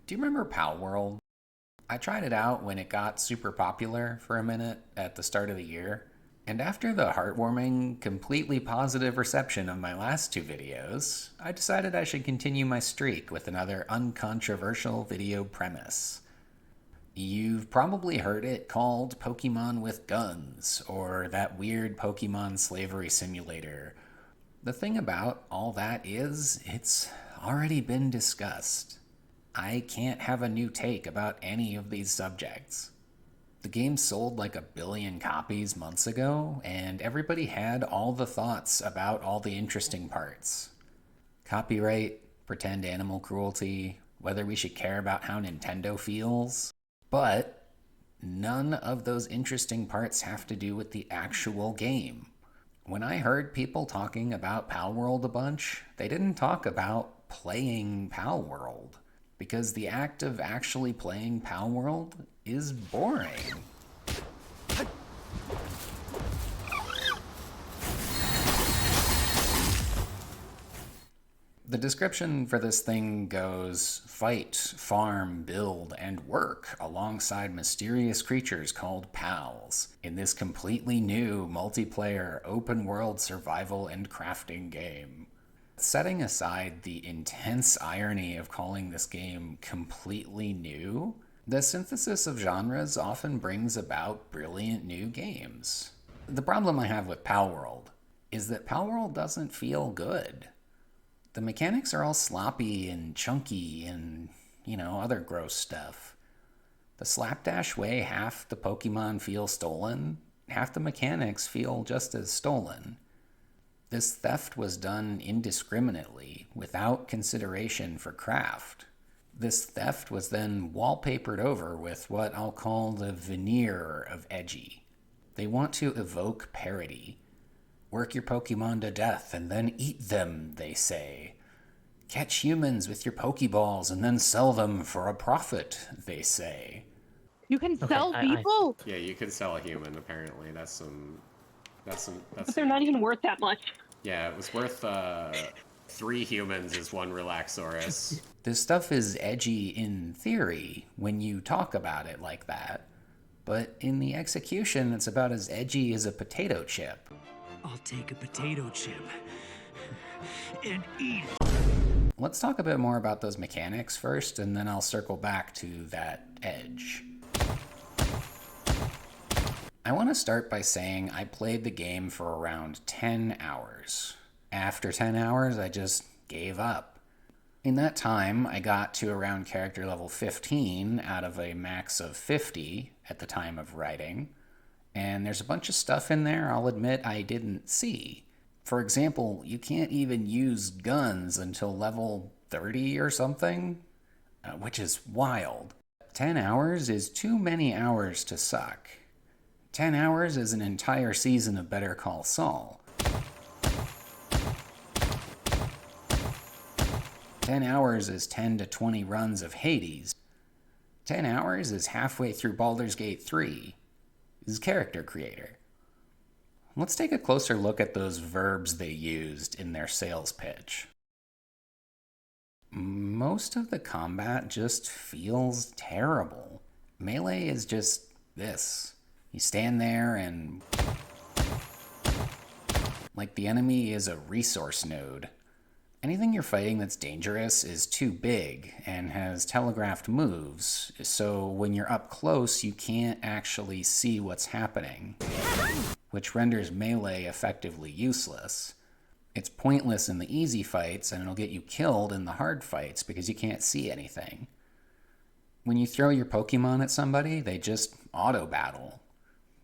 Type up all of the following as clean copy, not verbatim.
Do you remember Palworld? I tried it out when it got super popular for a minute at the start of the year, and after the heartwarming, completely positive reception of my last two videos, I decided I should continue my streak with another uncontroversial video premise. You've probably heard it called Pokemon with Guns, or that weird Pokemon slavery simulator. The thing about all that is, it's already been discussed. I can't have a new take about any of these subjects. The game sold like 1 billion copies months ago, and everybody had all the thoughts about all the interesting parts. Copyright, pretend animal cruelty, whether we should care about how Nintendo feels. But none of those interesting parts have to do with the actual game. When I heard people talking about Palworld a bunch, they didn't talk about playing Palworld, because the act of actually playing Palworld is boring. The description for this thing goes, fight, farm, build, and work alongside mysterious creatures called pals in this completely new multiplayer open-world survival and crafting game. Setting aside the intense irony of calling this game completely new, the synthesis of genres often brings about brilliant new games. The problem I have with Palworld is that Palworld doesn't feel good. The mechanics are all sloppy and chunky and, other gross stuff. The slapdash way half the Pokemon feel stolen, half the mechanics feel just as stolen. This theft was done indiscriminately, without consideration for craft. This theft was then wallpapered over with what I'll call the veneer of edgy. They want to evoke parody. Work your Pokemon to death and then eat them, they say. Catch humans with your Pokeballs and then sell them for a profit, they say. You can sell people? Yeah, you could sell a human, apparently. That's But they're not even worth that much. Yeah, it was worth 3 humans is 1 Relaxaurus. This stuff is edgy in theory when you talk about it like that. But in the execution, it's about as edgy as a potato chip. I'll take a potato chip and eat it. Let's talk a bit more about those mechanics first, and then I'll circle back to that edge. I want to start by saying I played the game for around 10 hours. After 10 hours, I just gave up. In that time, I got to around character level 15 out of a max of 50 at the time of writing. And there's a bunch of stuff in there I'll admit I didn't see. For example, you can't even use guns until level 30 or something, which is wild. 10 hours is too many hours to suck. 10 hours is an entire season of Better Call Saul. 10 hours is 10 to 20 runs of Hades. 10 hours is halfway through Baldur's Gate 3. Is character creator. Let's take a closer look at those verbs they used in their sales pitch. Most of the combat just feels terrible. Melee is just this. You stand there and... like the enemy is a resource node. Anything you're fighting that's dangerous is too big and has telegraphed moves, so when you're up close, you can't actually see what's happening, which renders melee effectively useless. It's pointless in the easy fights, and it'll get you killed in the hard fights because you can't see anything. When you throw your Pokemon at somebody, they just auto-battle.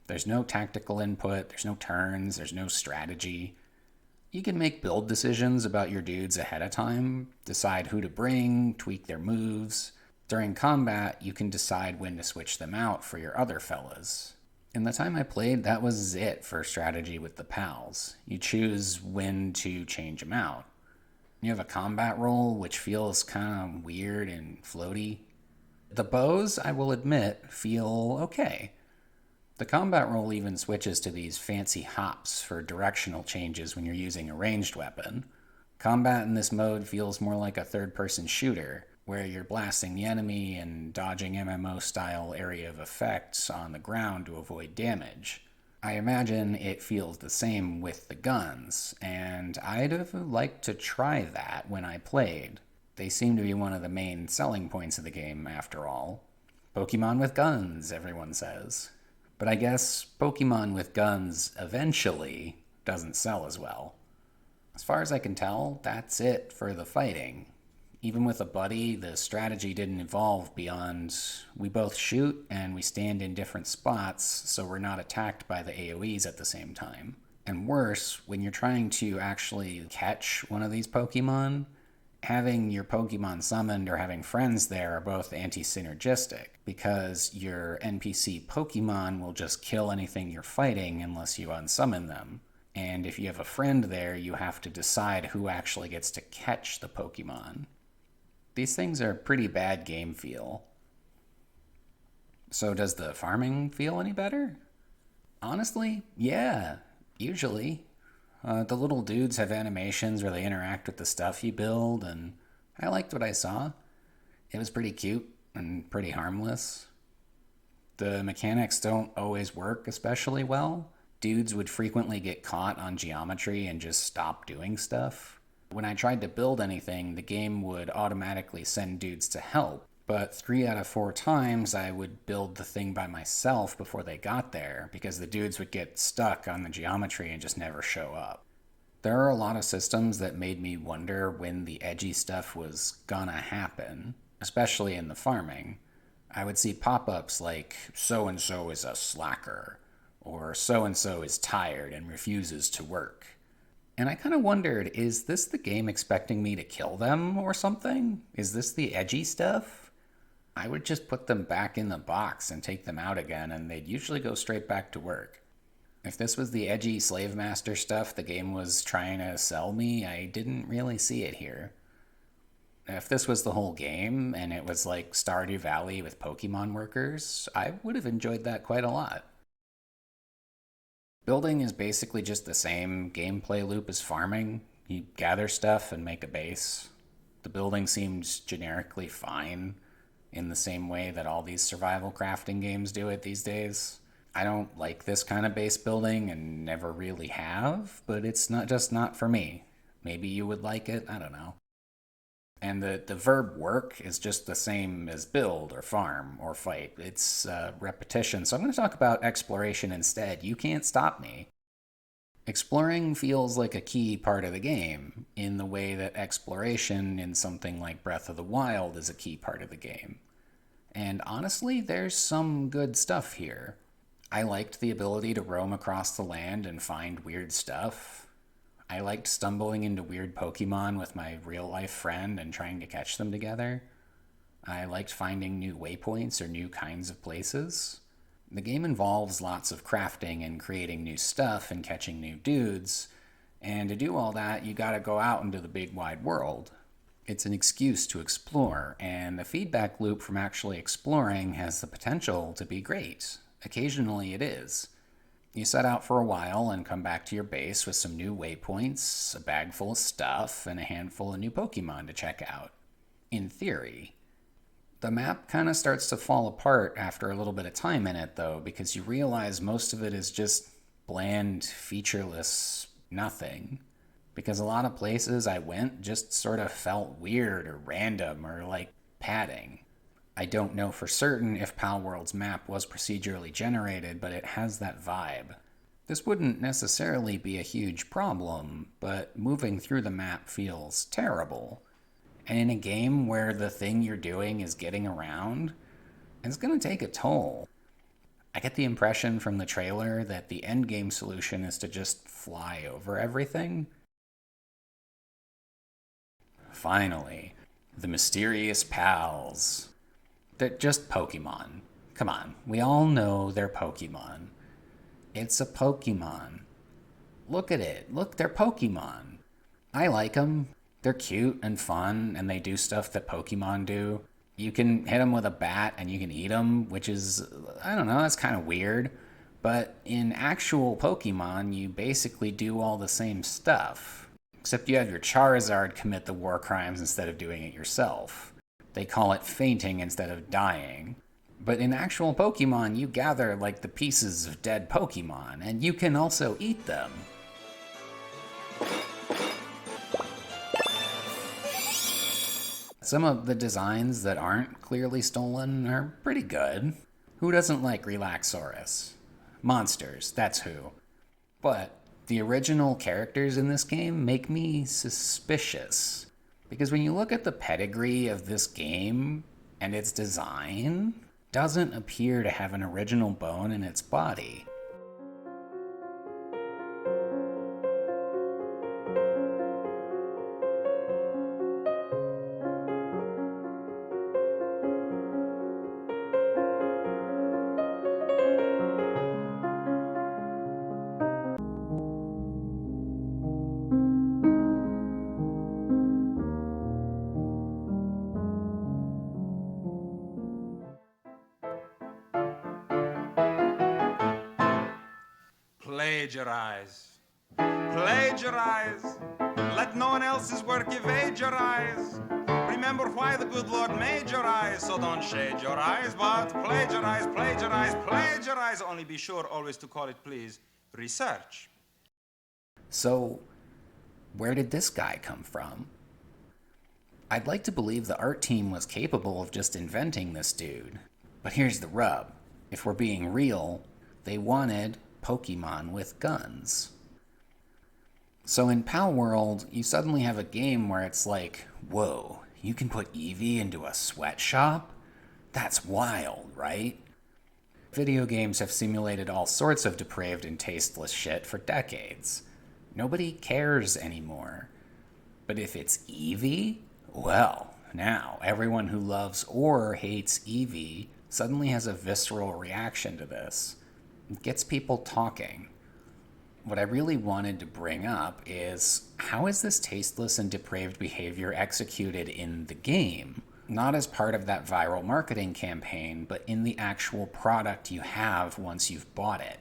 There's no tactical input, there's no turns, there's no strategy. You can make build decisions about your dudes ahead of time, decide who to bring, tweak their moves. During combat, you can decide when to switch them out for your other fellas. In the time I played, that was it for strategy with the pals. You choose when to change them out. You have a combat roll, which feels kind of weird and floaty. The bows, I will admit, feel okay. The combat roll even switches to these fancy hops for directional changes when you're using a ranged weapon. Combat in this mode feels more like a third-person shooter, where you're blasting the enemy and dodging MMO-style area of effects on the ground to avoid damage. I imagine it feels the same with the guns, and I'd have liked to try that when I played. They seem to be one of the main selling points of the game, after all. Pokemon with guns, everyone says. But I guess Pokemon with guns eventually doesn't sell as well. As far as I can tell, that's it for the fighting. Even with a buddy, the strategy didn't evolve beyond we both shoot and we stand in different spots so we're not attacked by the AoEs at the same time. And worse, when you're trying to actually catch one of these Pokemon, having your Pokemon summoned or having friends there are both anti-synergistic, because your NPC Pokemon will just kill anything you're fighting unless you unsummon them. And if you have a friend there, you have to decide who actually gets to catch the Pokemon. These things are pretty bad game feel. So does the farming feel any better? Honestly, yeah, usually. The little dudes have animations where they interact with the stuff you build, and I liked what I saw. It was pretty cute and pretty harmless. The mechanics don't always work especially well. Dudes would frequently get caught on geometry and just stop doing stuff. When I tried to build anything, the game would automatically send dudes to help, but 3 out of 4 times I would build the thing by myself before they got there, because the dudes would get stuck on the geometry and just never show up. There are a lot of systems that made me wonder when the edgy stuff was gonna happen, especially in the farming. I would see pop-ups like, so-and-so is a slacker, or so-and-so is tired and refuses to work. And I kind of wondered, is this the game expecting me to kill them or something? Is this the edgy stuff? I would just put them back in the box and take them out again, and they'd usually go straight back to work. If this was the edgy slave master stuff the game was trying to sell me, I didn't really see it here. If this was the whole game, and it was like Stardew Valley with Pokemon workers, I would have enjoyed that quite a lot. Building is basically just the same gameplay loop as farming. You gather stuff and make a base. The building seems generically fine, in the same way that all these survival crafting games do it these days. I don't like this kind of base building and never really have, but it's not for me. Maybe you would like it, I don't know. And the verb work is just the same as build or farm or fight. It's repetition. So I'm going to talk about exploration instead. You can't stop me. Exploring feels like a key part of the game, in the way that exploration in something like Breath of the Wild is a key part of the game. And honestly, there's some good stuff here. I liked the ability to roam across the land and find weird stuff. I liked stumbling into weird Pokemon with my real-life friend and trying to catch them together. I liked finding new waypoints or new kinds of places. The game involves lots of crafting and creating new stuff and catching new dudes, and to do all that, you gotta go out into the big wide world. It's an excuse to explore, and the feedback loop from actually exploring has the potential to be great. Occasionally it is. You set out for a while and come back to your base with some new waypoints, a bag full of stuff, and a handful of new Pokemon to check out. In theory. The map kind of starts to fall apart after a little bit of time in it, though, because you realize most of it is just bland, featureless nothing. Because a lot of places I went just sort of felt weird or random or like padding. I don't know for certain if Palworld's map was procedurally generated, but it has that vibe. This wouldn't necessarily be a huge problem, but moving through the map feels terrible. And in a game where the thing you're doing is getting around, it's going to take a toll. I get the impression from the trailer that the endgame solution is to just fly over everything. Finally, the mysterious pals. They're just Pokemon. Come on, we all know they're Pokemon. It's a Pokemon. Look at it. Look, they're Pokemon. I like them. They're cute and fun, and they do stuff that Pokemon do. You can hit them with a bat and you can eat them, which is, I don't know, that's kind of weird. But in actual Pokemon, you basically do all the same stuff. Except you have your Charizard commit the war crimes instead of doing it yourself. They call it fainting instead of dying. But in actual Pokemon, you gather like the pieces of dead Pokemon, and you can also eat them. Some of the designs that aren't clearly stolen are pretty good. Who doesn't like Relaxaurus? Monsters, that's who. But the original characters in this game make me suspicious. Because when you look at the pedigree of this game and its design, it doesn't appear to have an original bone in its body. Plagiarize. Plagiarize. Let no one else's work evade your eyes. Remember why the good Lord made your eyes, so don't shade your eyes, but plagiarize, plagiarize, plagiarize. Only be sure always to call it, please, research. So, where did this guy come from? I'd like to believe the art team was capable of just inventing this dude. But here's the rub. If we're being real, they wanted Pokemon with guns. So in Palworld, you suddenly have a game where it's like, whoa, you can put Eevee into a sweatshop? That's wild, right? Video games have simulated all sorts of depraved and tasteless shit for decades. Nobody cares anymore. But if it's Eevee, well, now everyone who loves or hates Eevee suddenly has a visceral reaction to this. It gets people talking. What I really wanted to bring up is, how is this tasteless and depraved behavior executed in the game? Not as part of that viral marketing campaign, but in the actual product you have once you've bought it.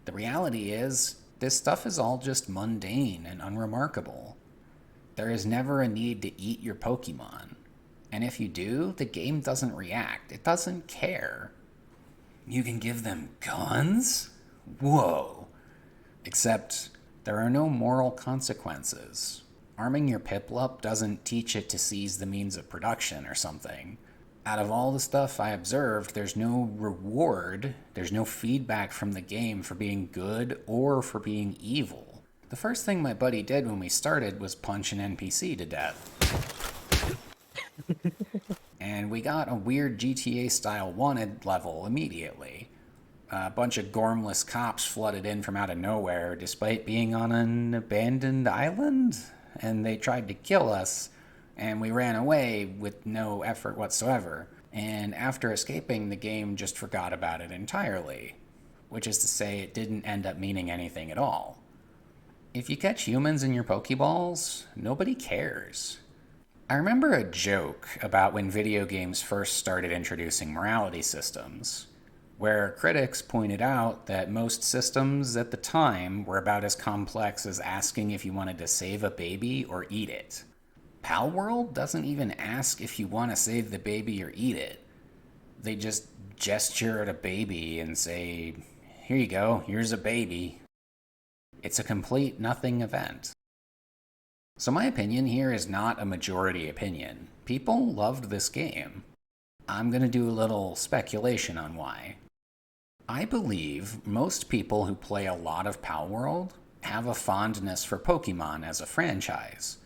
The reality is, this stuff is all just mundane and unremarkable. There is never a need to eat your Pokemon. And if you do, the game doesn't react. It doesn't care. You can give them guns? Whoa. Except, there are no moral consequences. Arming your Piplup doesn't teach it to seize the means of production or something. Out of all the stuff I observed, there's no reward, there's no feedback from the game for being good or for being evil. The first thing my buddy did when we started was punch an NPC to death. And we got a weird GTA-style wanted level immediately. A bunch of gormless cops flooded in from out of nowhere despite being on an abandoned island, and they tried to kill us, and we ran away with no effort whatsoever. And after escaping, the game just forgot about it entirely, which is to say it didn't end up meaning anything at all. If you catch humans in your Pokeballs, nobody cares. I remember a joke about when video games first started introducing morality systems, where critics pointed out that most systems at the time were about as complex as asking if you wanted to save a baby or eat it. Palworld doesn't even ask if you want to save the baby or eat it. They just gesture at a baby and say, here you go, here's a baby. It's a complete nothing event. So my opinion here is not a majority opinion. People loved this game. I'm going to do a little speculation on why. I believe most people who play a lot of Palworld have a fondness for Pokemon as a franchise.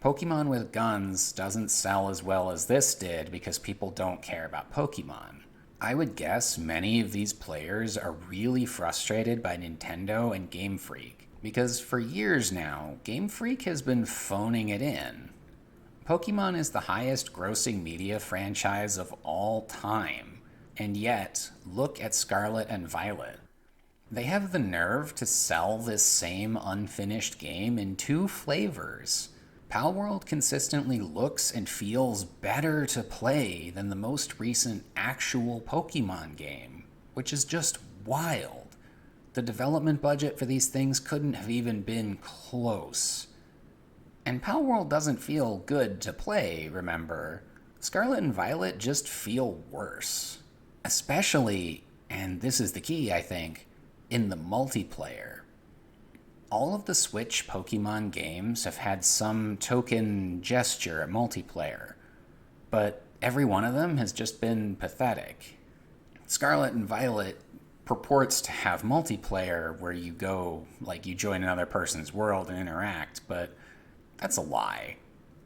Pokemon with guns doesn't sell as well as this did because people don't care about Pokemon. I would guess many of these players are really frustrated by Nintendo and Game Freak, because for years now, Game Freak has been phoning it in. Pokemon is the highest grossing media franchise of all time, and yet, look at Scarlet and Violet. They have the nerve to sell this same unfinished game in 2 flavors. Palworld consistently looks and feels better to play than the most recent actual Pokemon game, which is just wild. The development budget for these things couldn't have even been close. And Palworld doesn't feel good to play, remember? Scarlet and Violet just feel worse. Especially, and this is the key, I think, in the multiplayer. All of the Switch Pokemon games have had some token gesture multiplayer, but every one of them has just been pathetic. Scarlet and Violet purports to have multiplayer where you go, like you join another person's world and interact, but that's a lie.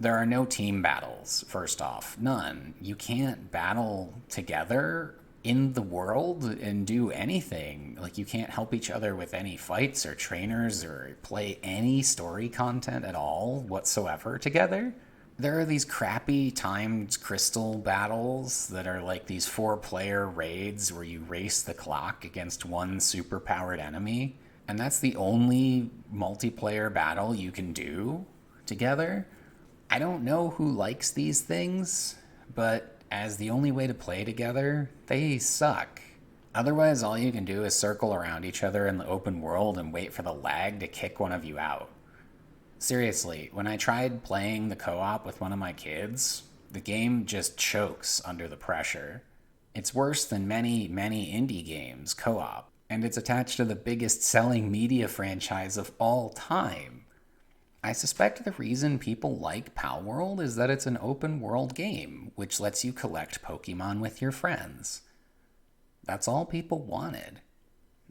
There are no team battles, first off. None. You can't battle together in the world and do anything. Like, you can't help each other with any fights or trainers or play any story content at all whatsoever together. There are these crappy timed crystal battles that are like these 4-player raids where you race the clock against one superpowered enemy, and that's the only multiplayer battle you can do together. I don't know who likes these things, but as the only way to play together, they suck. Otherwise, all you can do is circle around each other in the open world and wait for the lag to kick one of you out. Seriously, when I tried playing the co-op with one of my kids, the game just chokes under the pressure. It's worse than many indie games co-op, and it's attached to the biggest selling media franchise of all time. I suspect the reason people like Palworld is that it's an open world game, which lets you collect Pokemon with your friends. That's all people wanted.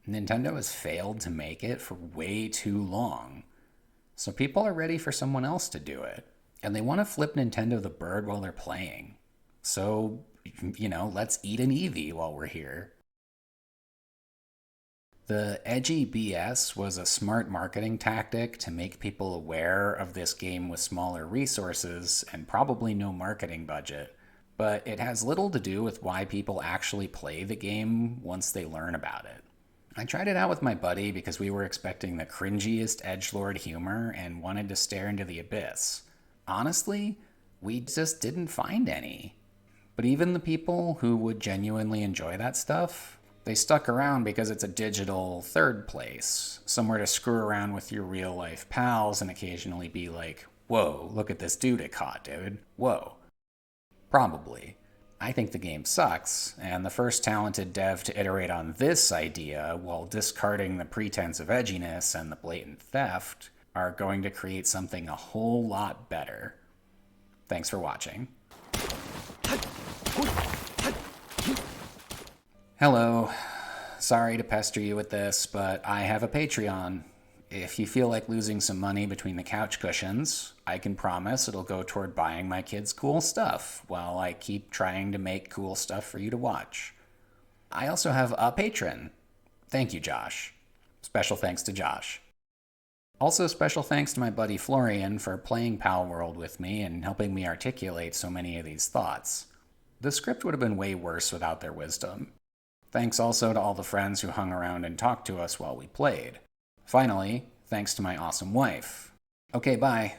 Nintendo has failed to make it for way too long. So people are ready for someone else to do it. And they want to flip Nintendo the bird while they're playing. So, let's eat an Eevee while we're here. The Edgy BS was a smart marketing tactic to make people aware of this game with smaller resources and probably no marketing budget, but it has little to do with why people actually play the game once they learn about it. I tried it out with my buddy because we were expecting the cringiest edgelord humor and wanted to stare into the abyss. Honestly, we just didn't find any. But even the people who would genuinely enjoy that stuff, they stuck around because it's a digital third place, somewhere to screw around with your real-life pals and occasionally be like, whoa, look at this dude it caught, dude. Whoa. Probably. I think the game sucks, and the first talented dev to iterate on this idea while discarding the pretense of edginess and the blatant theft are going to create something a whole lot better. Thanks for watching. Hello. Sorry to pester you with this, but I have a Patreon. If you feel like losing some money between the couch cushions, I can promise it'll go toward buying my kids cool stuff while I keep trying to make cool stuff for you to watch. I also have a patron. Thank you, Josh. Special thanks to Josh. Also, special thanks to my buddy Florian for playing Palworld with me and helping me articulate so many of these thoughts. The script would have been way worse without their wisdom. Thanks also to all the friends who hung around and talked to us while we played. Finally, thanks to my awesome wife. Okay, bye.